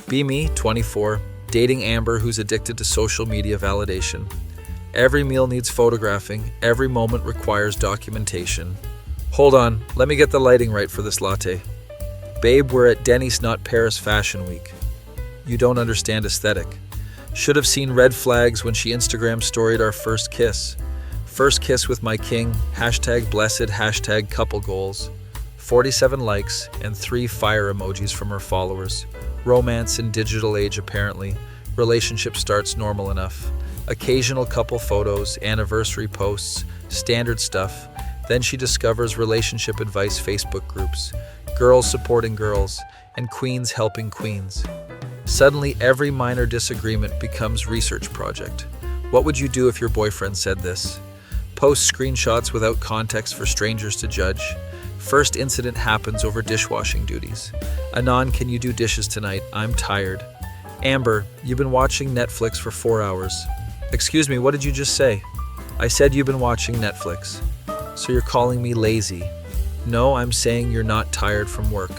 Be me, 24, dating Amber who's addicted to social media validation. Every meal needs photographing, every moment requires documentation. Hold on, let me get the lighting right for this latte. Babe, we're at Denny's, not Paris Fashion Week. You don't understand aesthetic. Should have seen red flags when she Instagram storied our first kiss. First kiss with my king, #blessed, #couple goals. 47 likes and 3 fire emojis from her followers. Romance in digital age apparently. Relationship starts normal enough. Occasional couple photos, anniversary posts, standard stuff. Then she discovers relationship advice Facebook groups, girls supporting girls, and queens helping queens. Suddenly, every minor disagreement becomes research project. What would you do if your boyfriend said this? Post screenshots without context for strangers to judge. First incident happens over dishwashing duties. Anon, can you do dishes tonight? I'm tired. Amber, you've been watching Netflix for 4 hours. Excuse me, what did you just say? I said you've been watching Netflix. So you're calling me lazy? No, I'm saying you're not tired from work.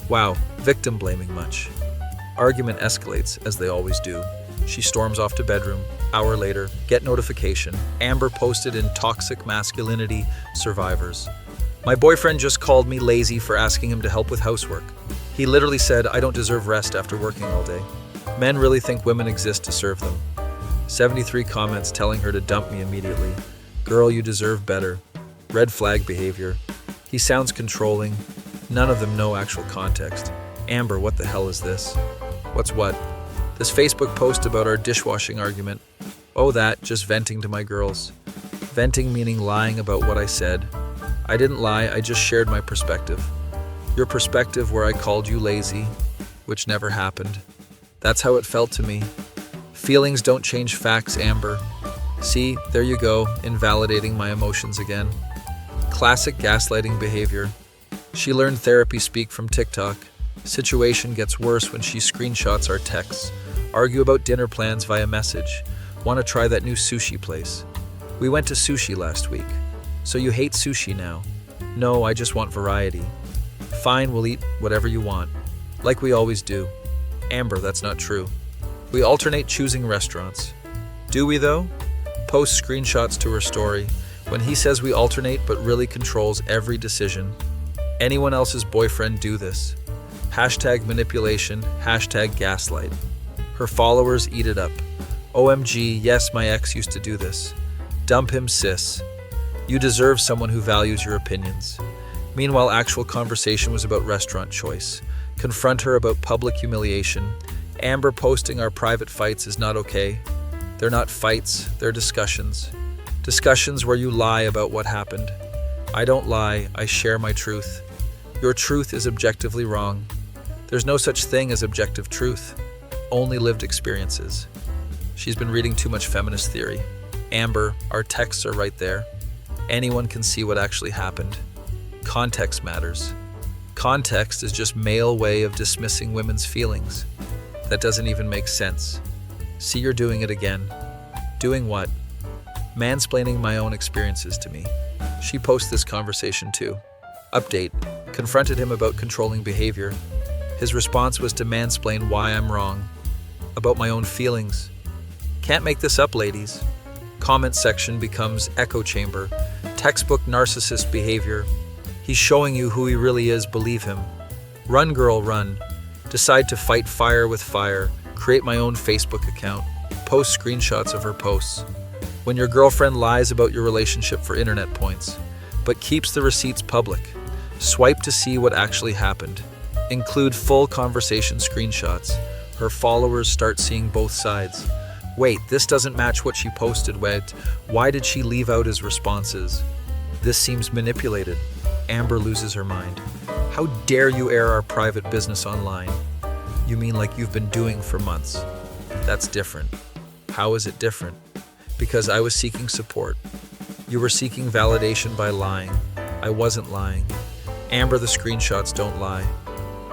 Wow, victim blaming much. Argument escalates, as they always do. She storms off to bedroom. Hour later, get notification. Amber posted in Toxic Masculinity Survivors. My boyfriend just called me lazy for asking him to help with housework. He literally said I don't deserve rest after working all day. Men really think women exist to serve them. 73 comments telling her to dump me immediately. Girl, you deserve better. Red flag behavior. He sounds controlling. None of them know actual context. Amber, what the hell is this? What's what? This Facebook post about our dishwashing argument. Oh, that, just venting to my girls. Venting meaning lying about what I said. I didn't lie, I just shared my perspective. Your perspective where I called you lazy, which never happened. That's how it felt to me. Feelings don't change facts, Amber. See, there you go, invalidating my emotions again. Classic gaslighting behavior. She learned therapy speak from TikTok. Situation gets worse when she screenshots our texts. Argue about dinner plans via message. Want to try that new sushi place? We went to sushi last week. So you hate sushi now? No, I just want variety. Fine, we'll eat whatever you want. Like we always do. Amber, that's not true. We alternate choosing restaurants. Do we though? Post screenshots to her story. When he says we alternate but really controls every decision. Anyone else's boyfriend do this. #manipulation, #gaslight. Her followers eat it up. OMG, yes, my ex used to do this. Dump him, sis. You deserve someone who values your opinions. Meanwhile, actual conversation was about restaurant choice. Confront her about public humiliation. Amber posting our private fights is not okay. They're not fights, they're discussions. Discussions where you lie about what happened. I don't lie, I share my truth. Your truth is objectively wrong. There's no such thing as objective truth, only lived experiences. She's been reading too much feminist theory. Amber, our texts are right there. Anyone can see what actually happened. Context matters. Context is just male way of dismissing women's feelings. That doesn't even make sense. See, you're doing it again. Doing what? Mansplaining my own experiences to me. She posts this conversation too. Update. Confronted him about controlling behavior. His response was to mansplain why I'm wrong. About my own feelings. Can't make this up, ladies. Comment section becomes echo chamber. Textbook narcissist behavior. He's showing you who he really is, believe him. Run, girl, run. Decide to fight fire with fire. Create my own Facebook account. Post screenshots of her posts. When your girlfriend lies about your relationship for internet points, but keeps the receipts public. Swipe to see what actually happened. Include full conversation screenshots. Her followers start seeing both sides. Wait, this doesn't match what she posted. Wait, why did she leave out his responses? This seems manipulated. Amber loses her mind. How dare you air our private business online? You mean like you've been doing for months? That's different. How is it different? Because I was seeking support. You were seeking validation by lying. I wasn't lying. Amber, the screenshots don't lie.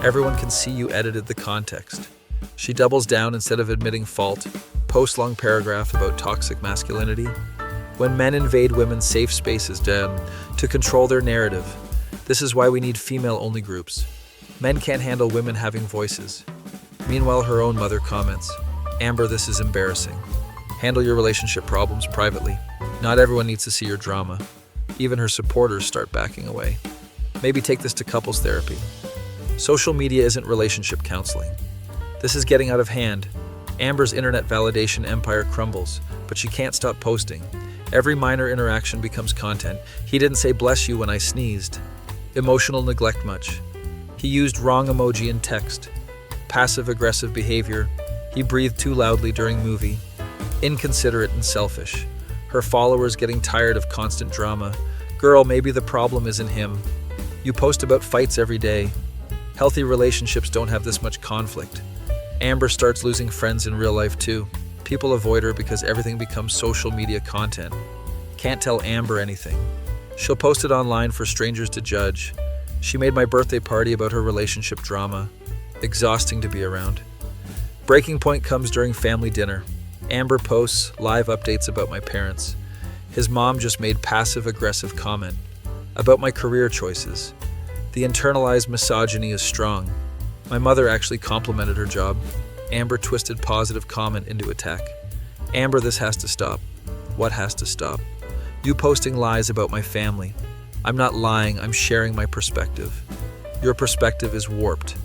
Everyone can see you edited the context. She doubles down instead of admitting fault. Post long paragraph about toxic masculinity. When men invade women's safe spaces to control their narrative. This is why we need female-only groups. Men can't handle women having voices. Meanwhile, her own mother comments, "Amber, this is embarrassing. Handle your relationship problems privately. Not everyone needs to see your drama." Even her supporters start backing away. Maybe take this to couples therapy. Social media isn't relationship counseling. This is getting out of hand. Amber's internet validation empire crumbles, but she can't stop posting. Every minor interaction becomes content. He didn't say bless you when I sneezed. Emotional neglect much. He used wrong emoji in text. Passive-aggressive behavior. He breathed too loudly during movie. Inconsiderate and selfish. Her followers getting tired of constant drama. Girl, maybe the problem isn't him. You post about fights every day. Healthy relationships don't have this much conflict. Amber starts losing friends in real life too. People avoid her because everything becomes social media content. Can't tell Amber anything. She'll post it online for strangers to judge. She made my birthday party about her relationship drama. Exhausting to be around. Breaking point comes during family dinner. Amber posts live updates about my parents. His mom just made passive-aggressive comment about my career choices. The internalized misogyny is strong. My mother actually complimented her job. Amber twisted positive comment into attack. Amber, this has to stop. What has to stop? You posting lies about my family. I'm not lying, I'm sharing my perspective. Your perspective is warped.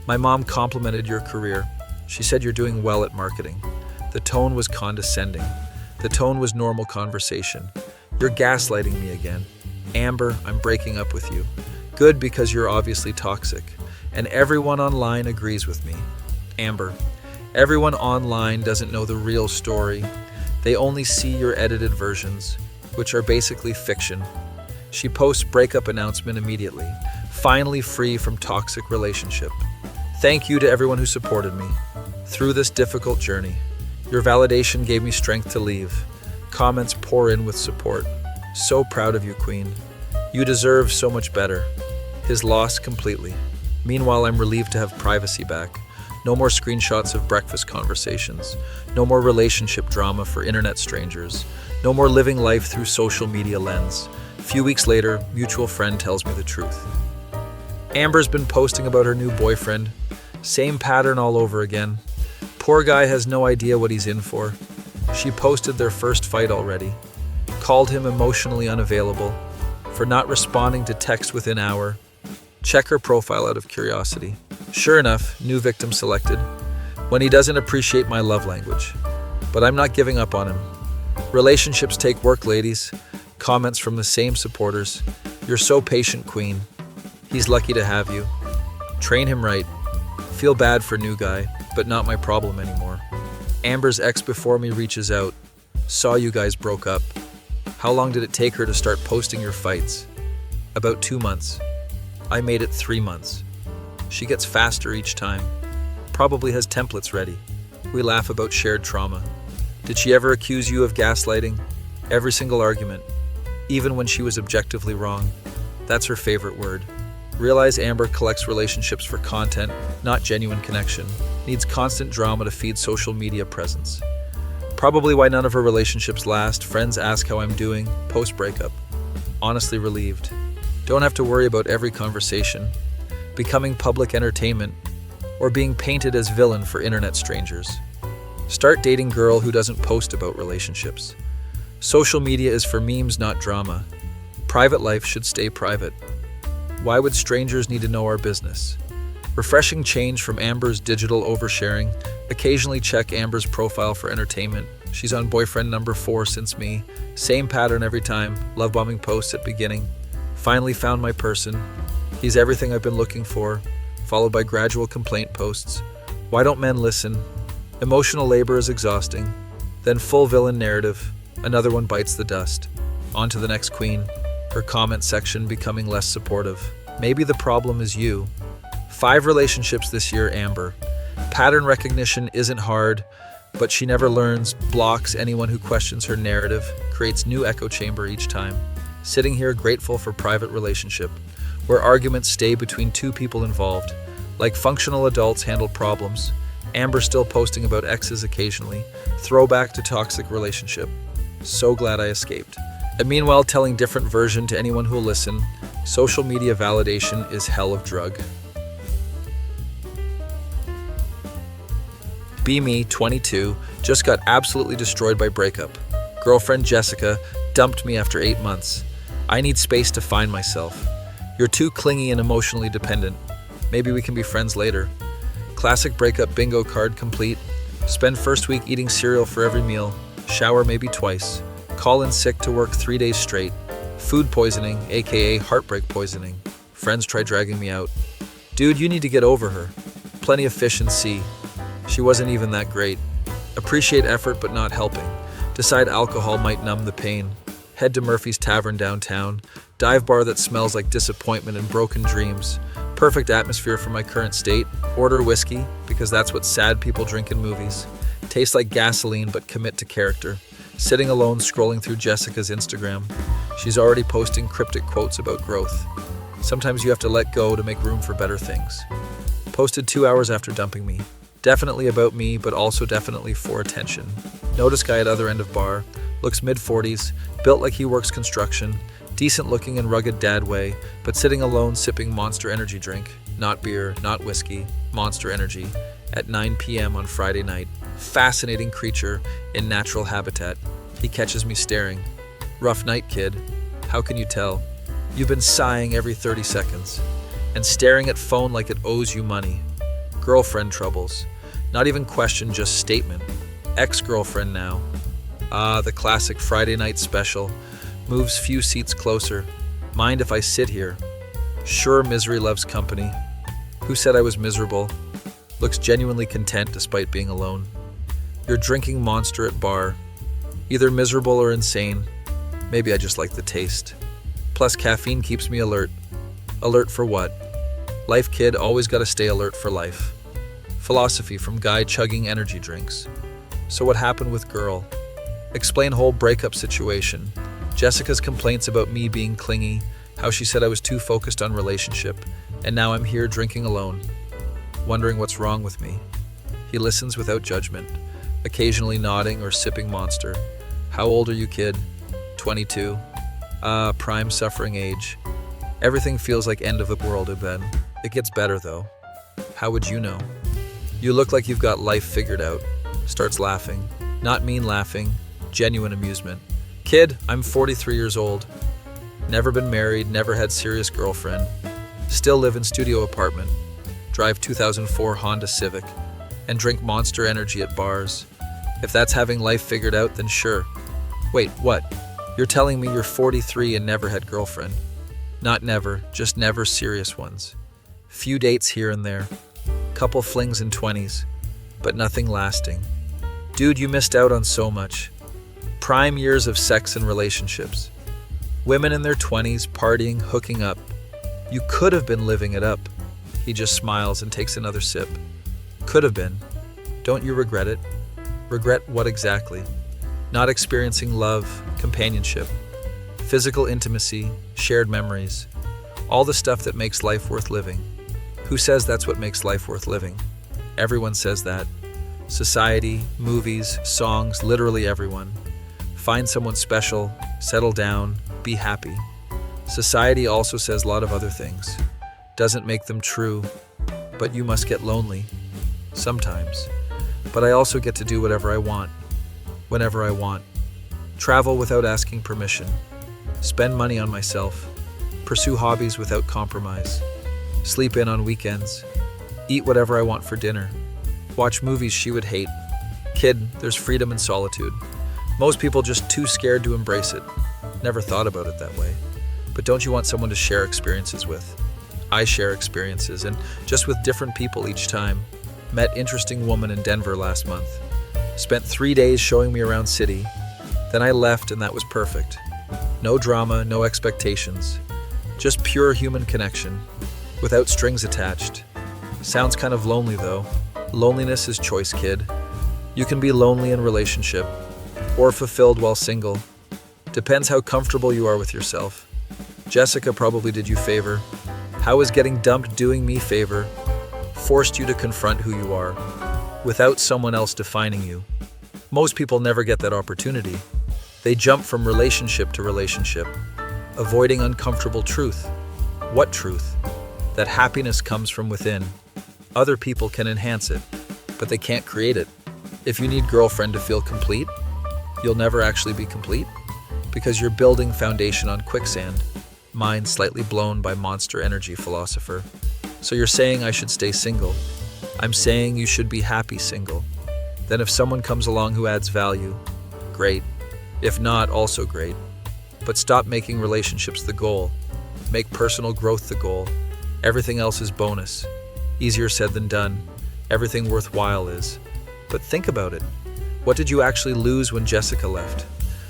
My mom complimented your career. She said you're doing well at marketing. The tone was condescending. The tone was normal conversation. You're gaslighting me again. Amber, I'm breaking up with you. Good, because you're obviously toxic. And everyone online agrees with me. Amber, everyone online doesn't know the real story. They only see your edited versions, which are basically fiction. She posts breakup announcement immediately. Finally free from toxic relationship. Thank you to everyone who supported me through this difficult journey. Your validation gave me strength to leave. Comments pour in with support. So proud of you, Queen. You deserve so much better. His loss completely. Meanwhile, I'm relieved to have privacy back. No more screenshots of breakfast conversations. No more relationship drama for internet strangers. No more living life through social media lens. A few weeks later, mutual friend tells me the truth. Amber's been posting about her new boyfriend. Same pattern all over again. Poor guy has no idea what he's in for. She posted their first fight already. Called him emotionally unavailable for not responding to text within an hour. Check her profile out of curiosity. Sure enough, new victim selected. When he doesn't appreciate my love language. But I'm not giving up on him. Relationships take work, ladies. Comments from the same supporters. You're so patient, Queen. He's lucky to have you. Train him right. Feel bad for new guy, but not my problem anymore. Amber's ex before me reaches out. Saw you guys broke up. How long did it take her to start posting your fights? About 2 months. I made it 3 months. She gets faster each time. Probably has templates ready. We laugh about shared trauma. Did she ever accuse you of gaslighting? Every single argument. Even when she was objectively wrong. That's her favorite word. Realize Amber collects relationships for content, not genuine connection. Needs constant drama to feed social media presence. Probably why none of her relationships last. Friends ask how I'm doing, post-breakup. Honestly relieved. Don't have to worry about every conversation. Becoming public entertainment. Or being painted as villain for internet strangers. Start dating girl who doesn't post about relationships. Social media is for memes, not drama. Private life should stay private. Why would strangers need to know our business? Refreshing change from Amber's digital oversharing. Occasionally check Amber's profile for entertainment. She's on boyfriend number 4 since me. Same pattern every time. Love bombing posts at beginning. Finally found my person. He's everything I've been looking for. Followed by gradual complaint posts. Why don't men listen? Emotional labor is exhausting. Then full villain narrative. Another one bites the dust. On to the next queen. Her comment section becoming less supportive. Maybe the problem is you. 5 relationships this year, Amber. Pattern recognition isn't hard, but she never learns, blocks anyone who questions her narrative, creates new echo chamber each time. Sitting here grateful for private relationship, where arguments stay between 2 people involved. Like functional adults handle problems. Amber still posting about exes occasionally. Throwback to toxic relationship. So glad I escaped. And meanwhile, telling different version to anyone who'll listen. Social media validation is hell of drug. Be me, 22, just got absolutely destroyed by breakup. Girlfriend Jessica dumped me after 8 months. I need space to find myself. You're too clingy and emotionally dependent. Maybe we can be friends later. Classic breakup bingo card complete. Spend first week eating cereal for every meal. Shower maybe twice. Call in sick to work 3 days straight. Food poisoning, aka heartbreak poisoning. Friends try dragging me out. Dude, you need to get over her. Plenty of fish in sea. She wasn't even that great. Appreciate effort but not helping. Decide alcohol might numb the pain. Head to Murphy's Tavern downtown. Dive bar that smells like disappointment and broken dreams. Perfect atmosphere for my current state. Order whiskey, because that's what sad people drink in movies. Taste like gasoline but commit to character. Sitting alone scrolling through Jessica's Instagram. She's already posting cryptic quotes about growth. Sometimes you have to let go to make room for better things. Posted 2 hours after dumping me. Definitely about me, but also definitely for attention. Notice guy at other end of bar. Looks mid-40s, built like he works construction. Decent looking and rugged dad way, but sitting alone sipping Monster Energy drink. Not beer, not whiskey, Monster Energy. At 9 p.m. on Friday night. Fascinating creature in natural habitat. He catches me staring. Rough night, kid. How can you tell? You've been sighing every 30 seconds. And staring at phone like it owes you money. Girlfriend troubles. Not even question, just statement. Ex-girlfriend now. The classic Friday night special. Moves few seats closer. Mind if I sit here? Sure, misery loves company. Who said I was miserable? Looks genuinely content despite being alone. You're drinking Monster at bar. Either miserable or insane. Maybe I just like the taste. Plus caffeine keeps me alert. Alert for what? Life, kid, always gotta stay alert for life. Philosophy from guy chugging energy drinks. So what happened with girl? Explain whole breakup situation. Jessica's complaints about me being clingy, how she said I was too focused on relationship, and now I'm here drinking alone, wondering what's wrong with me. He listens without judgment, occasionally nodding or sipping Monster. How old are you, kid? 22. Prime suffering age. Everything feels like end of the world, Ben. It gets better though. How would you know? You look like you've got life figured out. Starts laughing. Not mean laughing, genuine amusement. Kid, I'm 43 years old. Never been married, never had serious girlfriend. Still live in studio apartment. Drive 2004 Honda Civic. And drink Monster Energy at bars. If that's having life figured out, then sure. Wait, what? You're telling me you're 43 and never had girlfriend? Not never, just never serious ones. Few dates here and there. Couple flings in 20s. But nothing lasting. Dude, you missed out on so much. Prime years of sex and relationships. Women in their 20s, partying, hooking up. You could have been living it up. He just smiles and takes another sip. Could have been. Don't you regret it? Regret what exactly? Not experiencing love, companionship, physical intimacy, shared memories. All the stuff that makes life worth living. Who says that's what makes life worth living? Everyone says that. Society, movies, songs, literally everyone. Find someone special, settle down, be happy. Society also says a lot of other things. Doesn't make them true, but you must get lonely. Sometimes. But I also get to do whatever I want, whenever I want. Travel without asking permission. Spend money on myself. Pursue hobbies without compromise. Sleep in on weekends. Eat whatever I want for dinner. Watch movies she would hate. Kid, there's freedom in solitude. Most people just too scared to embrace it. Never thought about it that way. But don't you want someone to share experiences with? I share experiences, and just with different people each time. Met interesting woman in Denver last month. Spent 3 days showing me around city. Then I left and that was perfect. No drama, no expectations. Just pure human connection, without strings attached. Sounds kind of lonely though. Loneliness is choice, kid. You can be lonely in relationship, or fulfilled while single. Depends how comfortable you are with yourself. Jessica probably did you favor. How is getting dumped doing me favor? Forced you to confront who you are, without someone else defining you. Most people never get that opportunity. They jump from relationship to relationship, avoiding uncomfortable truth. What truth? That happiness comes from within. Other people can enhance it, but they can't create it. If you need girlfriend to feel complete, you'll never actually be complete because you're building foundation on quicksand, mind slightly blown by monster energy philosopher. So you're saying I should stay single. I'm saying you should be happy single. Then if someone comes along who adds value, great. If not, also great. But stop making relationships the goal. Make personal growth the goal. Everything else is bonus. Easier said than done. Everything worthwhile is. But think about it. What did you actually lose when Jessica left?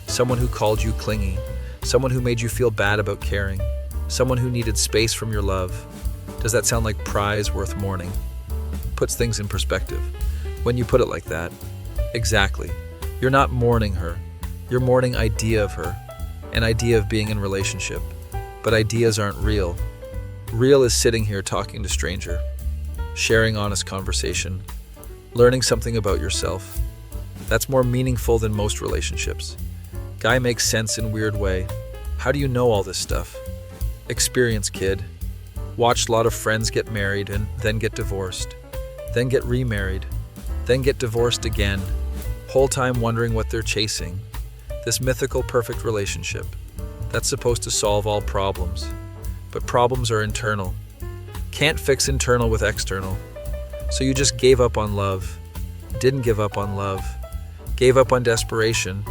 Someone who called you clingy. Someone who made you feel bad about caring. Someone who needed space from your love. Does that sound like prize worth mourning? Puts things in perspective. When you put it like that, exactly. You're not mourning her. You're mourning idea of her. An idea of being in relationship. But ideas aren't real. Real is sitting here talking to stranger. Sharing honest conversation. Learning something about yourself. That's more meaningful than most relationships. Guy makes sense in weird way. How do you know all this stuff? Experience, kid. Watched a lot of friends get married and then get divorced. Then get remarried. Then get divorced again. Whole time wondering what they're chasing. This mythical perfect relationship. That's supposed to solve all problems. But problems are internal. Can't fix internal with external. So you just gave up on love. Didn't give up on love. Gave up on desperation.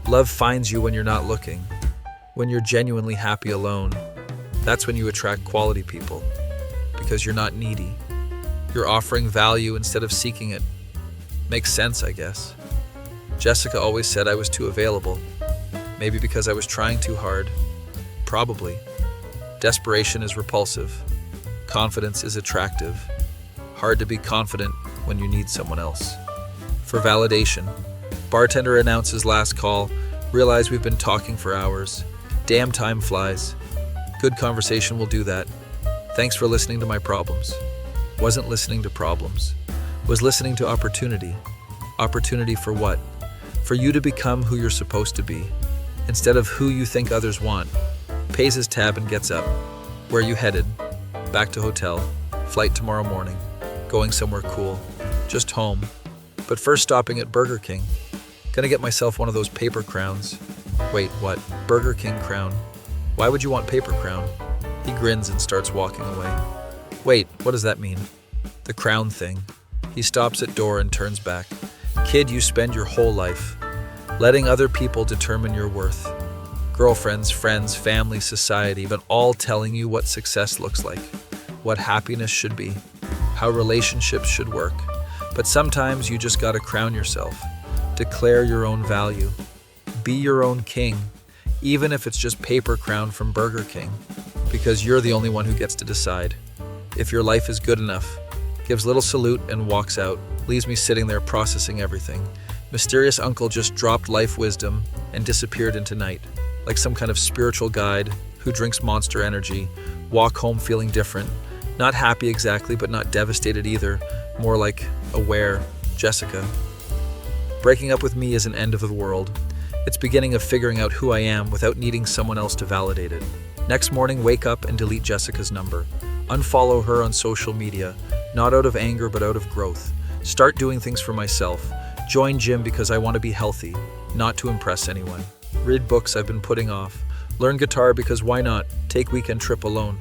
Love finds you when you're not looking. When you're genuinely happy alone. That's when you attract quality people. Because you're not needy. You're offering value instead of seeking it. Makes sense, I guess. Jessica always said I was too available. Maybe because I was trying too hard. Probably. Desperation is repulsive. Confidence is attractive. Hard to be confident when you need someone else. For validation, bartender announces last call. Realize we've been talking for hours. Damn, time flies. Good conversation will do that. Thanks for listening to my problems. Wasn't listening to problems. Was listening to opportunity. Opportunity for what? For you to become who you're supposed to be, instead of who you think others want. Pays his tab and gets up. Where you headed? Back to hotel. Flight tomorrow morning. Going somewhere cool. Just home. But first stopping at Burger King. Gonna get myself one of those paper crowns. Wait, what? Burger King crown? Why would you want paper crown? He grins and starts walking away. Wait, what does that mean? The crown thing. He stops at door and turns back. Kid, you spend your whole life letting other people determine your worth. Girlfriends, friends, family, society, but all telling you what success looks like, what happiness should be, how relationships should work. But sometimes you just gotta crown yourself. Declare your own value. Be your own king, even if it's just paper crown from Burger King, because you're the only one who gets to decide. If your life is good enough, gives little salute and walks out, leaves me sitting there processing everything. Mysterious uncle just dropped life wisdom and disappeared into night, like some kind of spiritual guide who drinks monster energy, walk home feeling different, not happy exactly, but not devastated either, more like aware. Jessica. Breaking up with me is an end of the world. It's beginning of figuring out who I am without needing someone else to validate it. Next morning, wake up and delete Jessica's number. Unfollow her on social media, not out of anger but out of growth. Start doing things for myself. Join gym because I want to be healthy, not to impress anyone. Read books I've been putting off. Learn guitar because why not? Take weekend trip alone.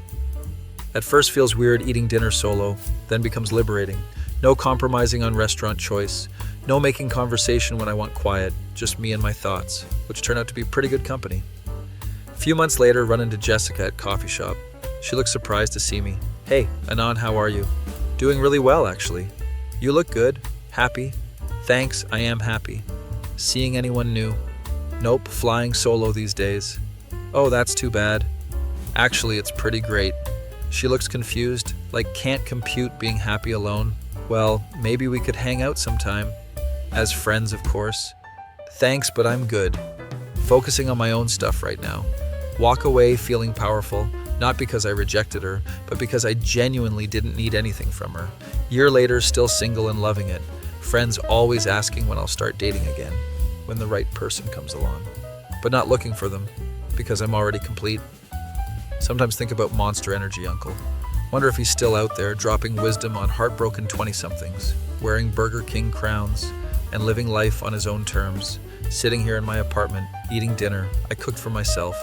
At first feels weird eating dinner solo, then becomes liberating. No compromising on restaurant choice. No making conversation when I want quiet, just me and my thoughts, which turn out to be pretty good company. A few months later, run into Jessica at coffee shop. She looks surprised to see me. Hey, Anon, how are you? Doing really well, actually. You look good. Happy. Thanks, I am happy. Seeing anyone new? Nope, flying solo these days. Oh, that's too bad. Actually, it's pretty great. She looks confused, like can't compute being happy alone. Well, maybe we could hang out sometime. As friends, of course. Thanks, but I'm good. Focusing on my own stuff right now. Walk away feeling powerful, not because I rejected her, but because I genuinely didn't need anything from her. Year later, still single and loving it. Friends always asking when I'll start dating again, when the right person comes along. But not looking for them, because I'm already complete. Sometimes think about monster energy, uncle. Wonder if he's still out there, dropping wisdom on heartbroken 20-somethings, wearing Burger King crowns, and living life on his own terms. Sitting here in my apartment, eating dinner I cooked for myself,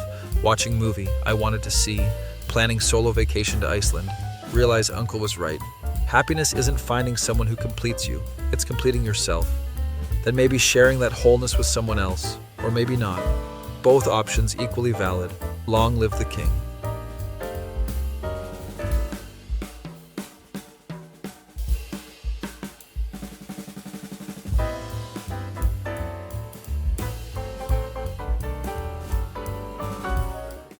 watching movie I wanted to see, planning solo vacation to Iceland. Realize Uncle was right. Happiness isn't finding someone who completes you, it's completing yourself. Then maybe sharing that wholeness with someone else, or maybe not. Both options equally valid. Long live the king.